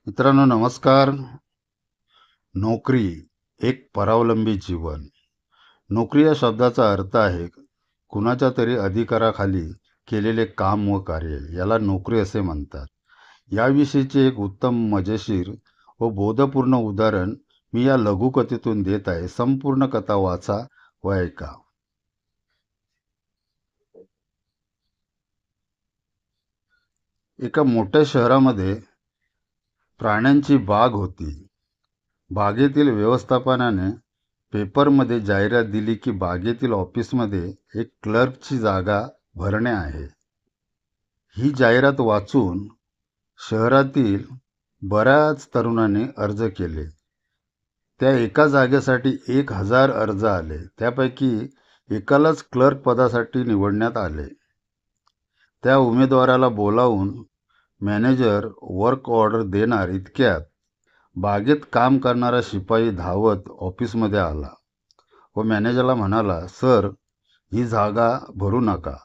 मित्रांनो नमस्कार. नोकरी एक परावलंबी जीवन. नोकरी या शब्दाचा अर्थ आहे कुणाच्या तरी अधिकाराखाली केलेले काम व कार्य, याला नोकरी असे म्हणतात. याविषयीचे एक उत्तम, मजेशीर व बोधपूर्ण उदाहरण मी या लघुकथेतून देत आहे. संपूर्ण कथा वाचा व ऐका. एका मोठ्या शहरामध्ये प्राण्यांची बाग होती. बागेतील व्यवस्थापनाने पेपरमध्ये जाहिरात दिली की बागेतील ऑफिसमध्ये एक क्लर्कची जागा भरणे आहे. ही जाहिरात वाचून शहरातील बऱ्याच तरुणांनी अर्ज केले. त्या एका जागेसाठी 1000 अर्ज आले. त्यापैकी एकालाच क्लर्क पदासाठी निवडण्यात आले. त्या उमेदवाराला बोलावून मॅनेजर वर्क ऑर्डर देणार इतक्यात बागेत काम करणारा शिपाई धावत ऑफिसमध्ये आला व मॅनेजरला म्हणाला, सर, ही जागा भरू नका.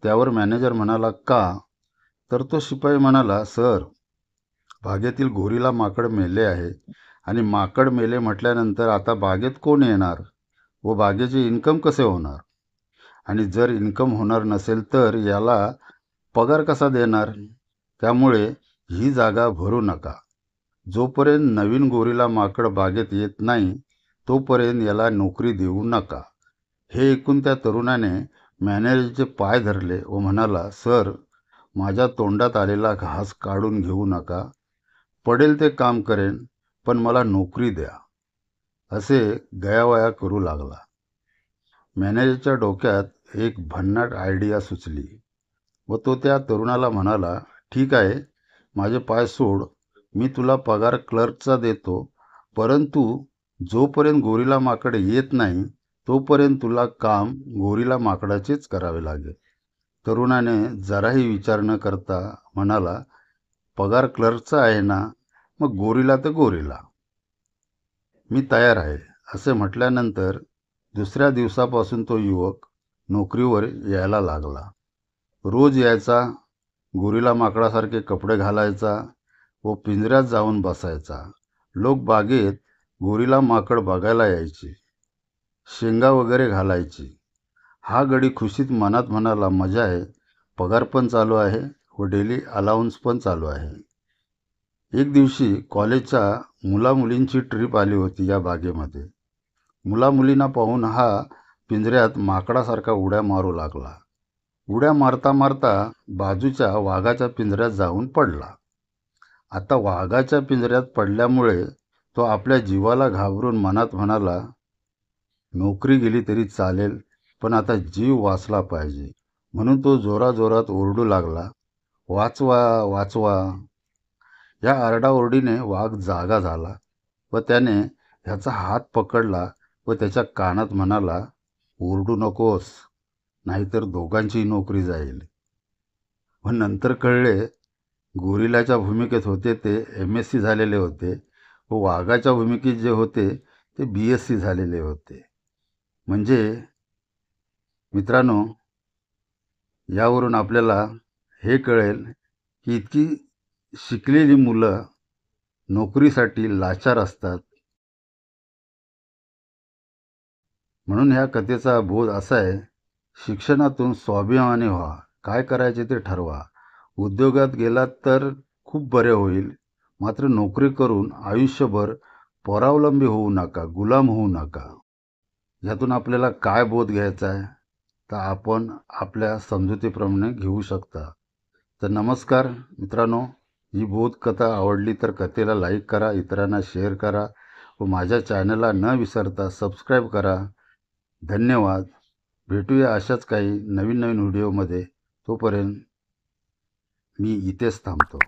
त्यावर मॅनेजर म्हणाला, का? तर तो शिपाई म्हणाला, सर, बागेतील गोरीला माकड मेले आहे आणि माकड मेले म्हटल्यानंतर आता बागेत कोण येणार व बागेचे इन्कम कसे होणार? आणि जर इन्कम होणार नसेल तर याला पगार कसा देणार? त्यामुळे ही जागा भरू नका. जोपर्यंत नवीन गोरीला माकड बागेत येत नाही तोपर्यंत याला नोकरी देऊ नका. हे ऐकून त्या तरुणाने मॅनेजरचे पाय धरले व म्हणाला, सर, माझ्या तोंडात आलेला घास काढून घेऊ नका. पडेल ते काम करेन, पण मला नोकरी द्या. असे गयावया करू लागला. मॅनेजरच्या डोक्यात एक भन्नाट आयडिया सुचली व तो त्या तरुणाला म्हणाला, ठीक आहे, माझे पाय सोड. मी तुला पगार क्लर्कचा देतो, परंतु जोपर्यंत गोरीला माकड येत नाही तोपर्यंत तुला काम गोरीला माकडाचेच करावे लागेल. तरुणाने जराही विचार न करता म्हणाला, पगार क्लर्कचा आहे ना, मग गोरीला तर गोरीला. मी तयार आहे. असे म्हटल्यानंतर दुसऱ्या दिवसापासून तो युवक नोकरीवर यायला लागला. रोज यायचा, गोरीला माकडासारखे कपडे घालायचा व पिंजऱ्यात जाऊन बसायचा. लोक बागेत गोरीला माकड बघायला यायचे, शेंगा वगैरे घालायची. हा गडी खुशीत मनात म्हणाला, मजा आहे, पगार पण चालू आहे व डेली अलाउन्स पण चालू आहे. एक दिवशी कॉलेजच्या मुलामुलींची ट्रिप आली होती या बागेमध्ये. मुलामुलींना पाहून हा पिंजऱ्यात माकडासारखा उड्या मारू लागला. उड्या मारता मारता बाजूच्या वाघाच्या पिंजऱ्यात जाऊन पडला. आता वाघाच्या पिंजऱ्यात पडल्यामुळे तो आपल्या जीवाला घाबरून मनात म्हणाला, नोकरी गेली तरी चालेल, पण आता जीव वाचला पाहिजे. म्हणून तो जोराजोरात ओरडू लागला, वाचवा, वाचवा. या आरडाओरडीने वाघ जागा झाला व त्याने ह्याचा हात पकडला व त्याच्या कानात म्हणाला, ओरडू नकोस, नाहीतर दोघांचीही नोकरी जाईल. व नंतर कळले, गोरिलाच्या भूमिकेत होते ते MSc झालेले होते व वाघाच्या भूमिकेत जे होते ते BSc झालेले होते. म्हणजे मित्रांनो, यावरून आपल्याला हे कळेल की इतकी शिकलेली मुलं नोकरीसाठी लाचार असतात. म्हणून ह्या कथेचा बोध असा आहे, शिक्षणातून स्वाभिमानी व्हा, काय करायचे ते ठरवा. उद्योगात गेलात तर खूप बरे होईल, मात्र नोकरी करून आयुष्यभर परावलंबी होऊ नका, गुलाम होऊ नका. यातून आपल्याला काय बोध घ्यायचा आहे तर आपण आपल्या समजुतीप्रमाणे घेऊ शकता. तर नमस्कार मित्रांनो, ही बोधकथा आवडली तर कथेला लाईक करा, इतरांना शेअर करा व माझ्या चॅनलला न विसरता सबस्क्राईब करा. धन्यवाद. भेटूया अशाच काही नवीन नवीन व्हिडिओमध्ये. तोपर्यंत मी इथेच थांबतो.